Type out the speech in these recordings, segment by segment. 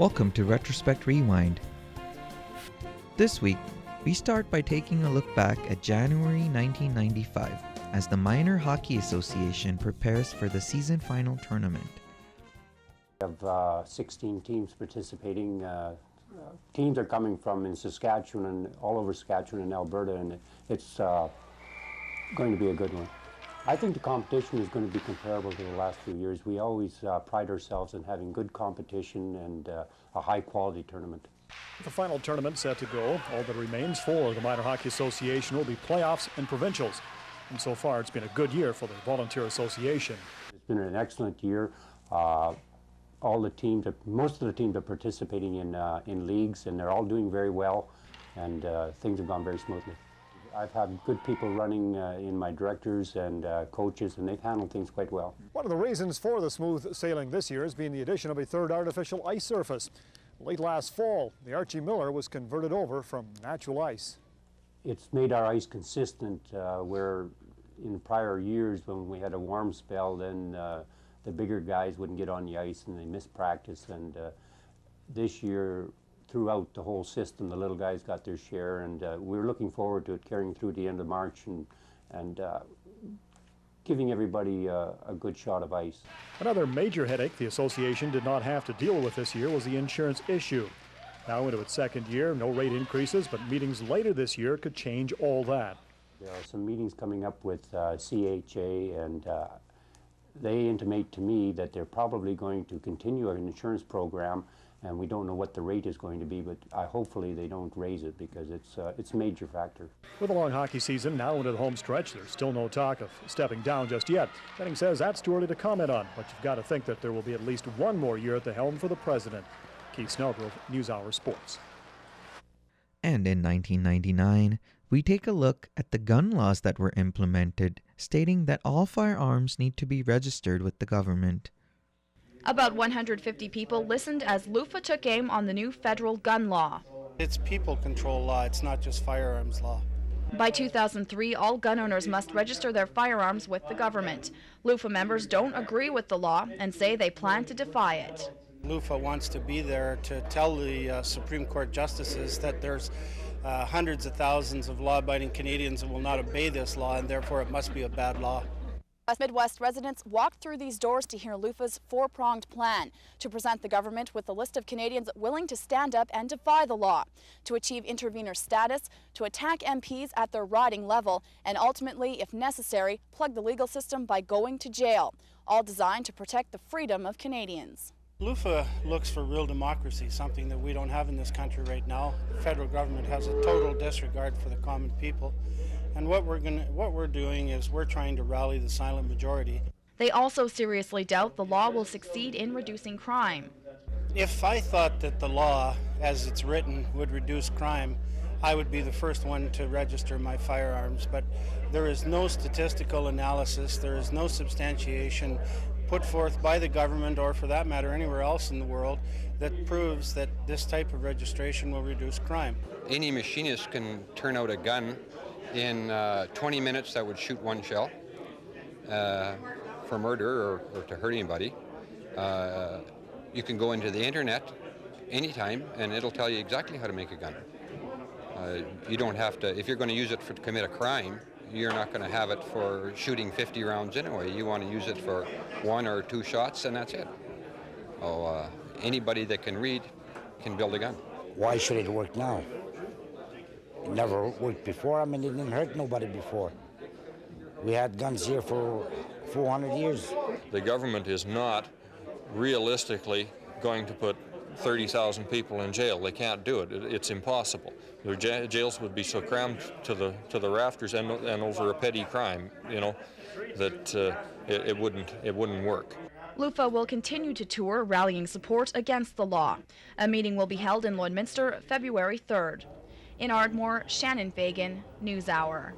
Welcome to Retrospect Rewind. This week, we start by taking a look back at January 1995 as the Minor Hockey Association prepares for the season final tournament. We have 16 teams participating. Teams are coming from in Saskatchewan and all over Saskatchewan and Alberta, and it's going to be a good one. I think the competition is going to be comparable to the last few years. We always pride ourselves in having good competition and a high-quality tournament. The final tournament set to go. All that remains for the Minor Hockey Association will be playoffs and provincials. And so far, it's been a good year for the Volunteer Association. It's been an excellent year. Most of the teams are participating in leagues, and they're all doing very well, and things have gone very smoothly. I've had good people running in my directors and coaches, and they've handled things quite well. One of the reasons for the smooth sailing this year has been the addition of a third artificial ice surface. Late last fall, the Archie Miller was converted over from natural ice. It's made our ice consistent, where in prior years when we had a warm spell, then the bigger guys wouldn't get on the ice and they missed practice. And this year, throughout the whole system, the little guys got their share, and we're looking forward to it carrying through the end of March and giving everybody a good shot of ice. Another major headache the association did not have to deal with this year was the insurance issue. Now into its second year, no rate increases, but meetings later this year could change all that. There are some meetings coming up with CHA, and they intimate to me that they're probably going to continue an insurance program, and we don't know what the rate is going to be, but hopefully they don't raise it because it's a major factor. With a long hockey season now into the home stretch, there's still no talk of stepping down just yet. Benning says that's too early to comment on, but you've got to think that there will be at least one more year at the helm for the president. Keith Snellgrove, NewsHour Sports. And in 1999, we take a look at the gun laws that were implemented, stating that all firearms need to be registered with the government. About 150 people listened as LUFA took aim on the new federal gun law. It's people control law, it's not just firearms law. By 2003, all gun owners must register their firearms with the government. LUFA members don't agree with the law and say they plan to defy it. LUFA wants to be there to tell the Supreme Court justices that there's hundreds of thousands of law-abiding Canadians that will not obey this law, and therefore it must be a bad law. Midwest residents walked through these doors to hear LUFA's four-pronged plan to present the government with a list of Canadians willing to stand up and defy the law, to achieve intervener status, to attack MPs at their riding level, and ultimately, if necessary, plug the legal system by going to jail, all designed to protect the freedom of Canadians. LUFA looks for real democracy, something that we don't have in this country right now. The federal government has a total disregard for the common people. And what we're doing is we're trying to rally the silent majority. They also seriously doubt the law will succeed in reducing crime. If I thought that the law, as it's written, would reduce crime, I would be the first one to register my firearms. But there is no statistical analysis, there is no substantiation put forth by the government, or for that matter anywhere else in the world, that proves that this type of registration will reduce crime. Any machinist can turn out a gun in 20 minutes that would shoot one shell for murder or to hurt anybody. You can go into the internet anytime and it'll tell you exactly how to make a gun. You don't have to, if you're going to use it to commit a crime, you're not going to have it for shooting 50 rounds anyway. You want to use it for 1 or 2 shots and that's it. So anybody that can read can build a gun. Why should it work now? It never worked before. I mean, it didn't hurt nobody before. We had guns here for 400 years. The government is not realistically going to put 30,000 people in jail. They can't do it. It's impossible. Their jails would be so crammed to the rafters and over a petty crime, you know, that it wouldn't work. LUFA will continue to tour rallying support against the law. A meeting will be held in Lloydminster February 3rd. In Ardmore, Shannon Fagan, NewsHour.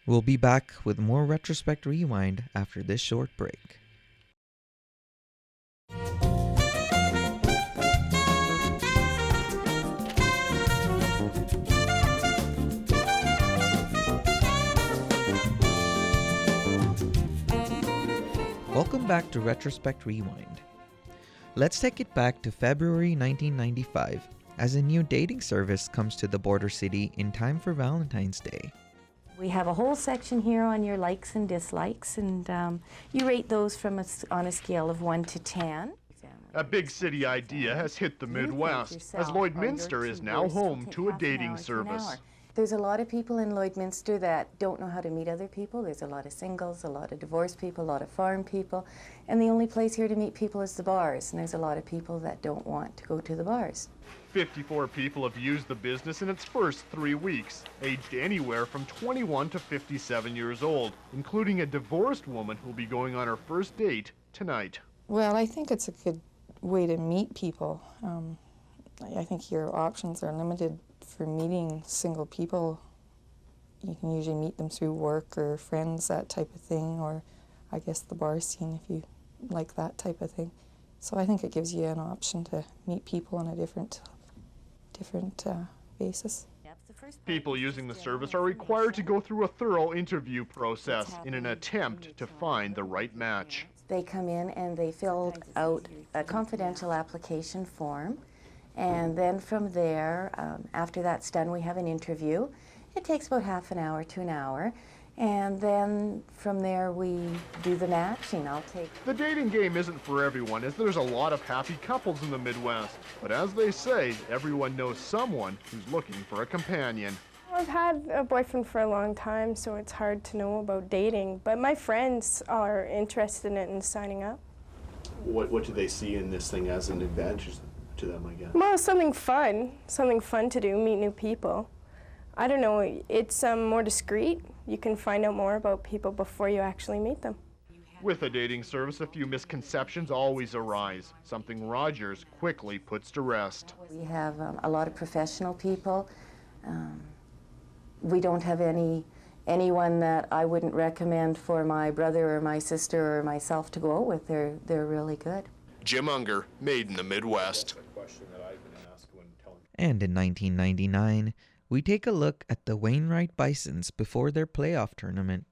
We'll be back with more Retrospect Rewind after this short break. Welcome back to Retrospect Rewind. Let's take it back to February 1995 as a new dating service comes to the border city in time for Valentine's Day. We have a whole section here on your likes and dislikes, and you rate those on a scale of 1 to 10. A big city idea has hit the Midwest, as Lloydminster is now home to a dating service. There's a lot of people in Lloydminster that don't know how to meet other people. There's a lot of singles, a lot of divorced people, a lot of farm people, and the only place here to meet people is the bars, and there's a lot of people that don't want to go to the bars. 54 people have used the business in its first 3 weeks, aged anywhere from 21 to 57 years old, including a divorced woman who'll be going on her first date tonight. Well, I think it's a good way to meet people. I think your options are limited for meeting single people. You can usually meet them through work or friends, that type of thing, or I guess the bar scene if you like that type of thing. So I think it gives you an option to meet people on a different basis. People using the service are required to go through a thorough interview process in an attempt to find the right match. They come in and they fill out a confidential application form, and then from there, after that's done, we have an interview. It takes about half an hour to an hour, and then from there we do the matching. The dating game isn't for everyone, as there's a lot of happy couples in the Midwest. But as they say, everyone knows someone who's looking for a companion. I've had a boyfriend for a long time, so it's hard to know about dating, but my friends are interested in it and signing up. What do they see in this thing as an advantage to them, I guess? Well, something fun to do, meet new people. I don't know, it's more discreet. You can find out more about people before you actually meet them. With a dating service, a few misconceptions always arise, something Rogers quickly puts to rest. We have a lot of professional people. We don't have anyone that I wouldn't recommend for my brother or my sister or myself to go out with. They're really good. Jim Unger, made in the Midwest. And in 1999, we take a look at the Wainwright Bisons before their playoff tournament.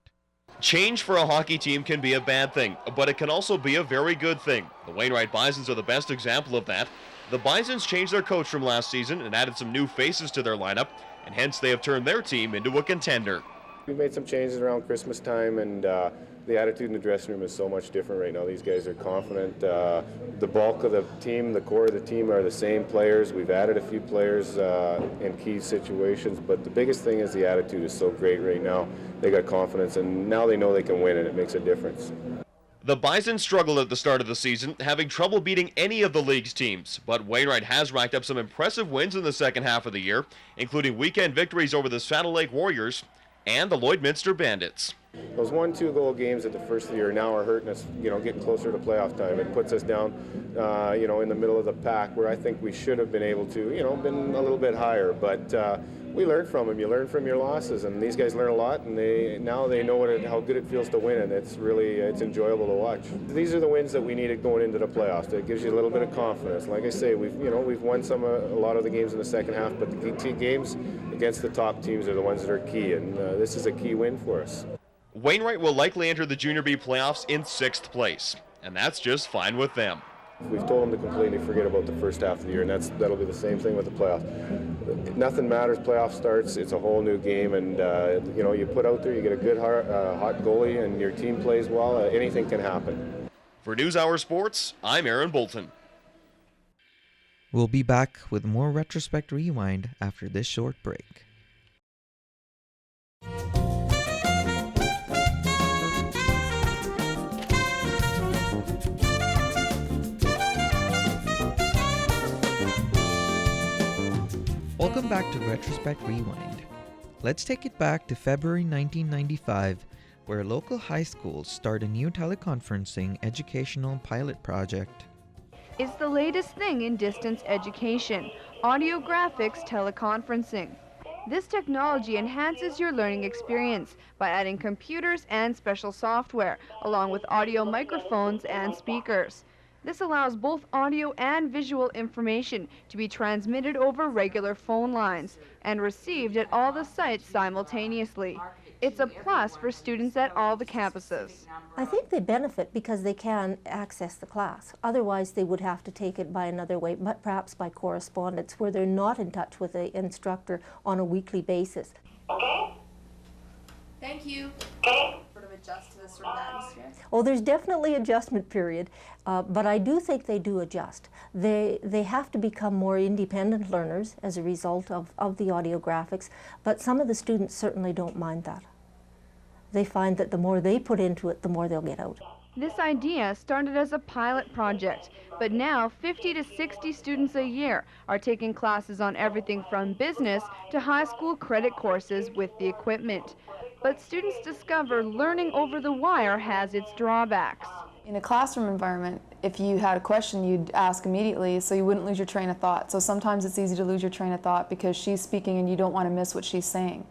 Change for a hockey team can be a bad thing, but it can also be a very good thing. The Wainwright Bisons are the best example of that. The Bisons changed their coach from last season and added some new faces to their lineup, and hence they have turned their team into a contender. We made some changes around Christmas time, and the attitude in the dressing room is so much different right now. These guys are confident. The bulk of the team, the core of the team are the same players. We've added a few players in key situations, but the biggest thing is the attitude is so great right now. They got confidence, and now they know they can win, and it makes a difference. The Bison struggled at the start of the season, having trouble beating any of the league's teams, but Wainwright has racked up some impressive wins in the second half of the year, including weekend victories over the Saddle Lake Warriors and the Lloydminster Bandits. Those 1-2 goal games at the first of the year now are hurting us, getting closer to playoff time. It puts us down, in the middle of the pack where I think we should have been able to, been a little bit higher. But we learn from them. You learn from your losses, and these guys learn a lot, and now they know how good it feels to win, and it's enjoyable to watch. These are the wins that we needed going into the playoffs. It gives you a little bit of confidence. Like I say, we've won a lot of the games in the second half, but the key games against the top teams are the ones that are key, and this is a key win for us. Wainwright will likely enter the Junior B playoffs in 6th place, and that's just fine with them. We've told them to completely forget about the first half of the year, and that'll be the same thing with the playoffs. Nothing matters. Playoff starts. It's a whole new game, and you put out there, you get a good hot goalie, and your team plays well. Anything can happen. For NewsHour Sports, I'm Aaron Bolton. We'll be back with more Retrospect Rewind after this short break. Welcome back to Retrospect Rewind. Let's take it back to February 1995, where local high schools start a new teleconferencing educational pilot project. It's the latest thing in distance education, audio graphics teleconferencing. This technology enhances your learning experience by adding computers and special software, along with audio microphones and speakers. This allows both audio and visual information to be transmitted over regular phone lines and received at all the sites simultaneously. It's a plus for students at all the campuses. I think they benefit because they can access the class. Otherwise, they would have to take it by another way, but perhaps by correspondence, where they're not in touch with the instructor on a weekly basis. Okay. Thank you. Okay. Sort of adjust to this sort of atmosphere. Oh, there's definitely adjustment period, but I do think they do adjust. They have to become more independent learners as a result of the audiographics, but some of the students certainly don't mind that. They find that the more they put into it, the more they'll get out. This idea started as a pilot project, but now 50 to 60 students a year are taking classes on everything from business to high school credit courses with the equipment. But students discover learning over the wire has its drawbacks. In a classroom environment, if you had a question, you'd ask immediately so you wouldn't lose your train of thought. So sometimes it's easy to lose your train of thought because she's speaking and you don't want to miss what she's saying.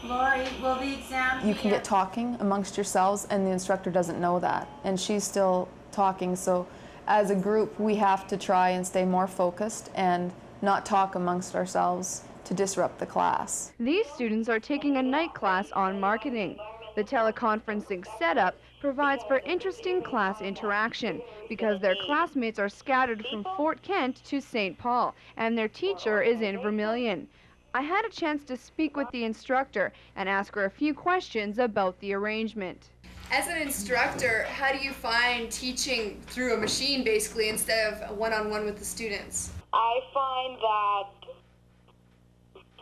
Lori, will the exam You can get talking amongst yourselves and the instructor doesn't know that, and she's still talking. So as a group, we have to try and stay more focused and not talk amongst ourselves to disrupt the class. These students are taking a night class on marketing. The teleconferencing setup provides for interesting class interaction because their classmates are scattered from Fort Kent to St. Paul and their teacher is in Vermilion. I had a chance to speak with the instructor and ask her a few questions about the arrangement. As an instructor, how do you find teaching through a machine basically instead of one-on-one with the students? I find that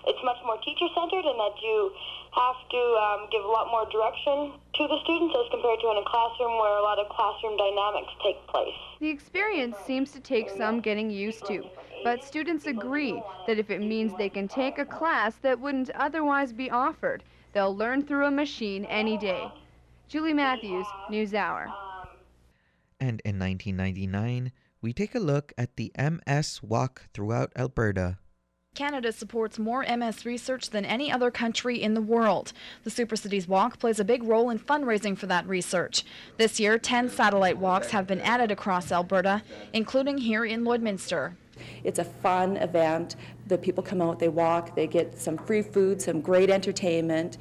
it's much more teacher-centered and that you have to give a lot more direction to the students as compared to in a classroom where a lot of classroom dynamics take place. The experience seems to take some getting used to, but students agree that if it means they can take a class that wouldn't otherwise be offered, they'll learn through a machine any day. Julie Matthews, NewsHour. And in 1999, we take a look at the MS Walk throughout Alberta. Canada supports more MS research than any other country in the world. The Super Cities Walk plays a big role in fundraising for that research. This year, 10 satellite walks have been added across Alberta, including here in Lloydminster. It's a fun event. The people come out, they walk, they get some free food, some great entertainment.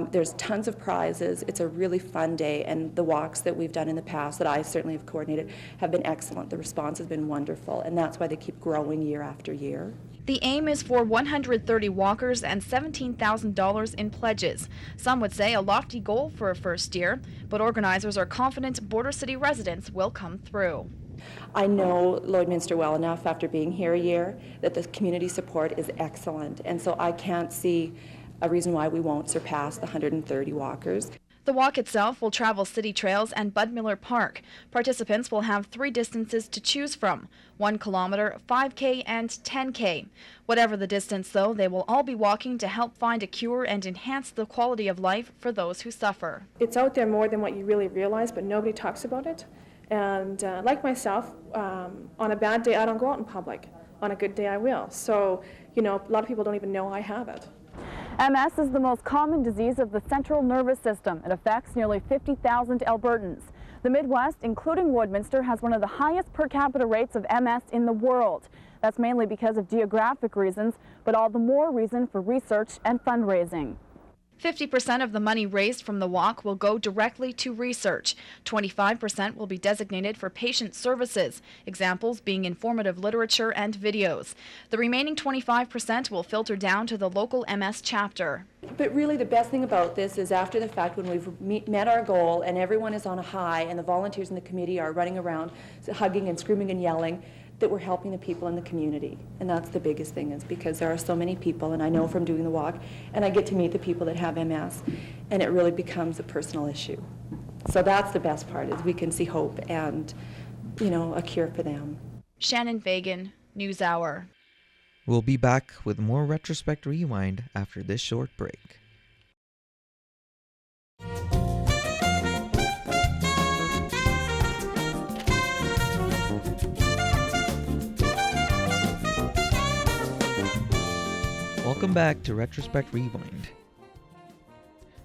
There's tons of prizes. It's a really fun day, and the walks that we've done in the past, that I certainly have coordinated, have been excellent. The response has been wonderful, and that's why they keep growing year after year. The aim is for 130 walkers and $17,000 in pledges. Some would say a lofty goal for a first year, but organizers are confident Border City residents will come through. I know Lloydminster well enough after being here a year that the community support is excellent, and so I can't see a reason why we won't surpass the 130 walkers. The walk itself will travel city trails and Bud Miller Park. Participants will have 3 distances to choose from: 1 kilometer, 5K, and 10K. Whatever the distance, though, they will all be walking to help find a cure and enhance the quality of life for those who suffer. It's out there more than what you really realize, but nobody talks about it. And like myself, on a bad day, I don't go out in public. On a good day, I will. So, a lot of people don't even know I have it. MS is the most common disease of the central nervous system. It affects nearly 50,000 Albertans. The Midwest, including Lloydminster, has one of the highest per capita rates of MS in the world. That's mainly because of geographic reasons, but all the more reason for research and fundraising. 50% of the money raised from the walk will go directly to research. 25% will be designated for patient services, examples being informative literature and videos. The remaining 25% will filter down to the local MS chapter. But really the best thing about this is after the fact, when we've met our goal and everyone is on a high and the volunteers in the committee are running around hugging and screaming and yelling, that we're helping the people in the community. And that's the biggest thing, is because there are so many people, and I know from doing the walk, and I get to meet the people that have MS, and it really becomes a personal issue. So that's the best part, is we can see hope and, a cure for them. Shannon Fagan, NewsHour. We'll be back with more Retrospect Rewind after this short break. Welcome back to Retrospect Rewind.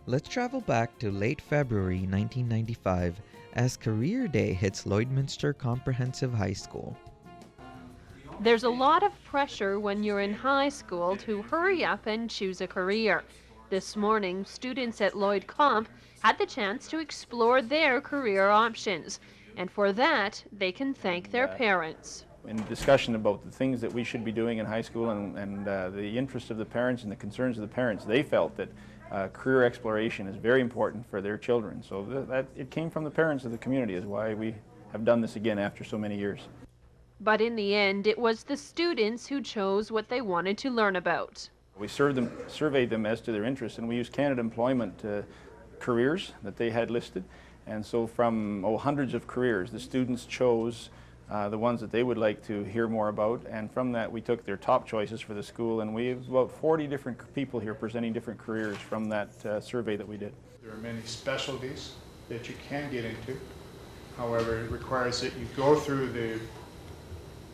Let's travel back to late February 1995 as Career Day hits Lloydminster Comprehensive High School. There's a lot of pressure when you're in high school to hurry up and choose a career. This morning, students at Lloyd Comp had the chance to explore their career options, and for that, they can thank their parents. In discussion about the things that we should be doing in high school and the interest of the parents and the concerns of the parents, they felt that career exploration is very important for their children. So that it came from the parents of the community is why we have done this again after so many years. But in the end, it was the students who chose what they wanted to learn about. We surveyed them as to their interests, and we used Canada Employment careers that they had listed. And so from hundreds of careers, the students chose the ones that they would like to hear more about, and from that we took their top choices for the school, and we have about 40 different people here presenting different careers from that survey that we did. There are many specialties that you can get into. However, it requires that you go through the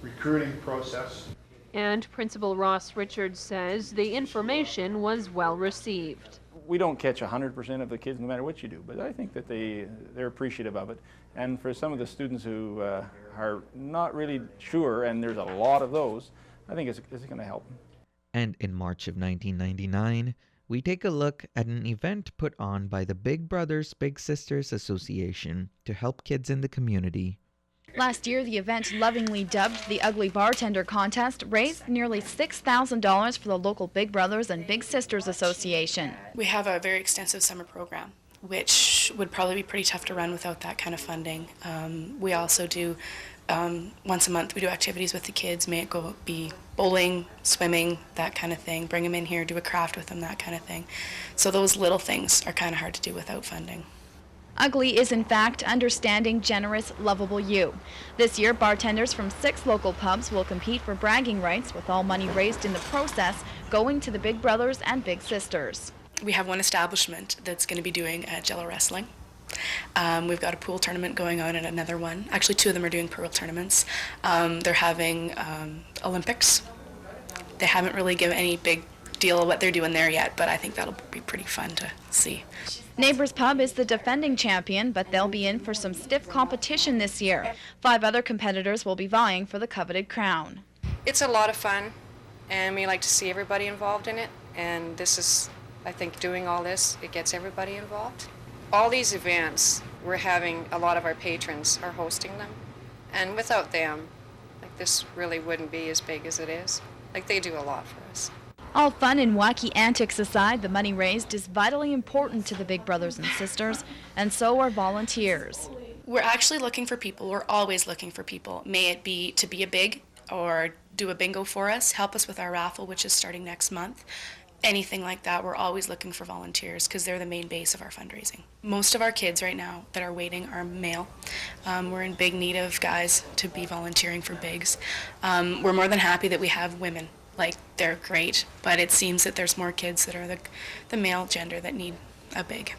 recruiting process. And Principal Ross Richards says the information was well received. We don't catch 100% of the kids no matter what you do, but I think that they're appreciative of it. And for some of the students who are not really sure, and there's a lot of those, I think it's going to help. And in March of 1999, we take a look at an event put on by the Big Brothers Big Sisters Association to help kids in the community. Last year, the event, lovingly dubbed the Ugly Bartender Contest, raised nearly $6,000 for the local Big Brothers and Big Sisters Association. We have a very extensive summer program, which would probably be pretty tough to run without that kind of funding. We also do, once a month, we do activities with the kids, may it be bowling, swimming, that kind of thing, bring them in here, do a craft with them, that kind of thing. So those little things are kind of hard to do without funding. Ugly is in fact understanding, generous, lovable you. This year, bartenders from 6 local pubs will compete for bragging rights, with all money raised in the process going to the Big Brothers and Big Sisters. We have one establishment that's going to be doing Jello wrestling. We've got a pool tournament going on and another one. Actually, 2 of them are doing pool tournaments. They're having Olympics. They haven't really given any big deal of what they're doing there yet, but I think that'll be pretty fun to see. Neighbors Pub is the defending champion, but they'll be in for some stiff competition this year. 5 other competitors will be vying for the coveted crown. It's a lot of fun, and we like to see everybody involved in it, and this is, I think, doing all this, it gets everybody involved. All these events, we're having a lot of our patrons are hosting them, and without them, like, this really wouldn't be as big as it is. Like, they do a lot for us. All fun and wacky antics aside, the money raised is vitally important to the Big Brothers and Sisters, and so are volunteers. We're actually looking for people. We're always looking for people. May it be to be a big or do a bingo for us, help us with our raffle, which is starting next month. Anything like that, we're always looking for volunteers because they're the main base of our fundraising. Most of our kids right now that are waiting are male. We're in big need of guys to be volunteering for bigs. We're more than happy that we have women. Like, they're great, but it seems that there's more kids that are the male gender that need a big.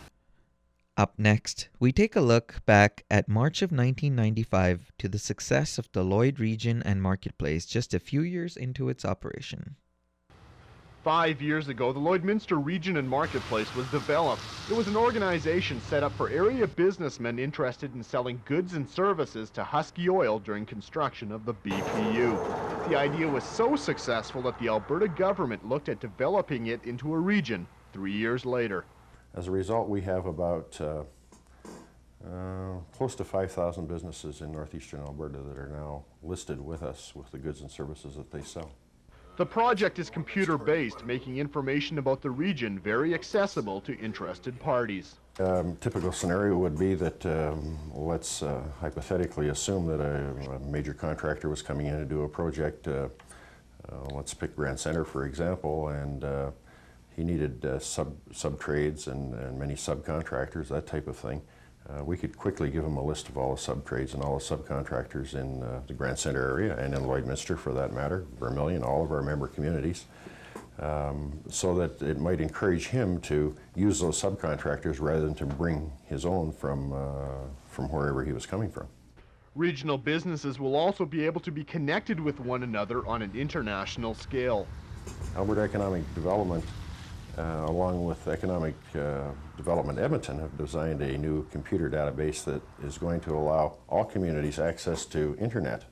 Up next, we take a look back at March of 1995 to the success of the Lloyd Region and Marketplace just a few years into its operation. 5 years ago, the Lloydminster Region and Marketplace was developed. It was an organization set up for area businessmen interested in selling goods and services to Husky Oil during construction of the BPU. The idea was so successful that the Alberta government looked at developing it into a region 3 years later. As a result, we have about close to 5,000 businesses in northeastern Alberta that are now listed with us with the goods and services that they sell. The project is computer-based, making information about the region very accessible to interested parties. Typical scenario would be that let's hypothetically assume that a major contractor was coming in to do a project. Let's pick Grand Centre, for example, and he needed sub-trades and many subcontractors, that type of thing. We could quickly give him a list of all the sub-trades and all the subcontractors in the Grand Centre area and in Lloydminster, for that matter, Vermilion, all of our member communities, so that it might encourage him to use those subcontractors rather than to bring his own from wherever he was coming from. Regional businesses will also be able to be connected with one another on an international scale. Alberta Economic Development along with Economic Development Edmonton, have designed a new computer database that is going to allow all communities access to internet.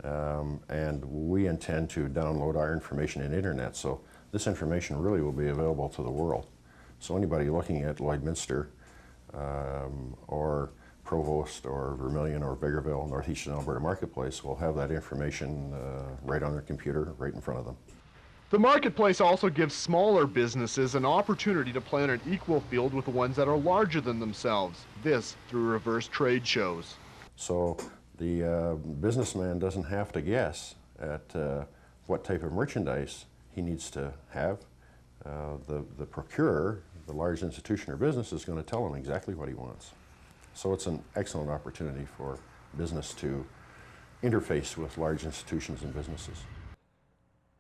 And we intend to download our information in internet, so this information really will be available to the world. So anybody looking at Lloydminster or Provost or Vermilion or Vegreville, Northeastern Alberta Marketplace will have that information right on their computer, right in front of them. The marketplace also gives smaller businesses an opportunity to play on an equal field with the ones that are larger than themselves, this through reverse trade shows. So the businessman doesn't have to guess at what type of merchandise he needs to have. The procurer, the large institution or business, is going to tell him exactly what he wants. So it's an excellent opportunity for business to interface with large institutions and businesses.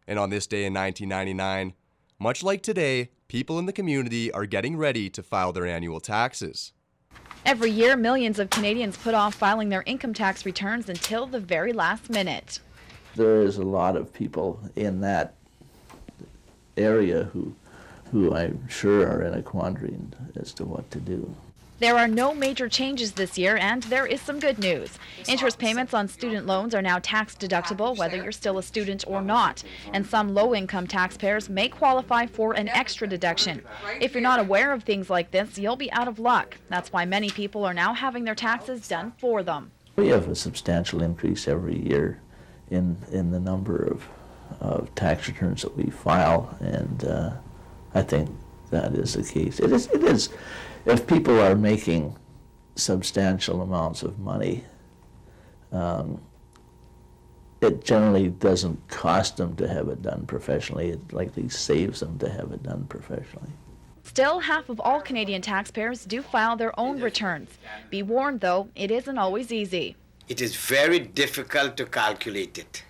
And on this day in 1999, much like today, people in the community are getting ready to file their annual taxes. Every year, millions of Canadians put off filing their income tax returns until the very last minute. There is a lot of people in that area who I'm sure are in a quandary as to what to do. There are no major changes this year, and there is some good news. Interest payments on student loans are now tax deductible whether you're still a student or not, and some low-income taxpayers may qualify for an extra deduction. If you're not aware of things like this, you'll be out of luck. That's why many people are now having their taxes done for them. We have a substantial increase every year in the number of tax returns that we file, and I think that is the case. It is. If people are making substantial amounts of money, it generally doesn't cost them to have it done professionally. It likely saves them to have it done professionally. Still, half of all Canadian taxpayers do file their own returns. Be warned, though, it isn't always easy. It is very difficult to calculate it.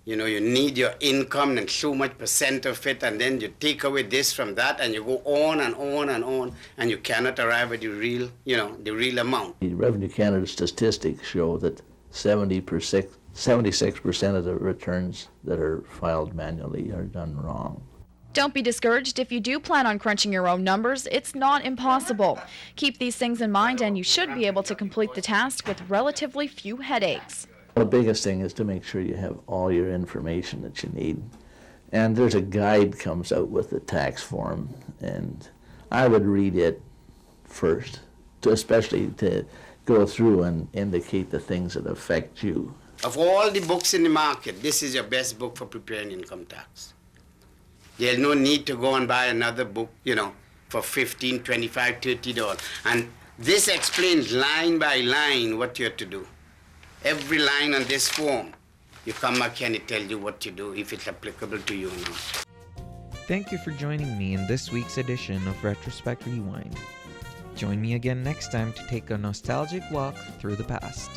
You know, you need your income and so much percent of it, and then you take away this from that, and you go on and on and on, and you cannot arrive at the real, the real amount. The Revenue Canada statistics show that 76% of the returns that are filed manually are done wrong. Don't be discouraged if you do plan on crunching your own numbers. It's not impossible. Keep these things in mind, and you should be able to complete the task with relatively few headaches. The biggest thing is to make sure you have all your information that you need. And there's a guide comes out with the tax form, and I would read it first, especially to go through and indicate the things that affect you. Of all the books in the market, this is your best book for preparing income tax. There's no need to go and buy another book, for $15, $25, $30. And this explains line by line what you have to do. Every line on this form, you come back here and it tells you what to do, if it's applicable to you or not. Thank you for joining me in this week's edition of Retrospect Rewind. Join me again next time to take a nostalgic walk through the past.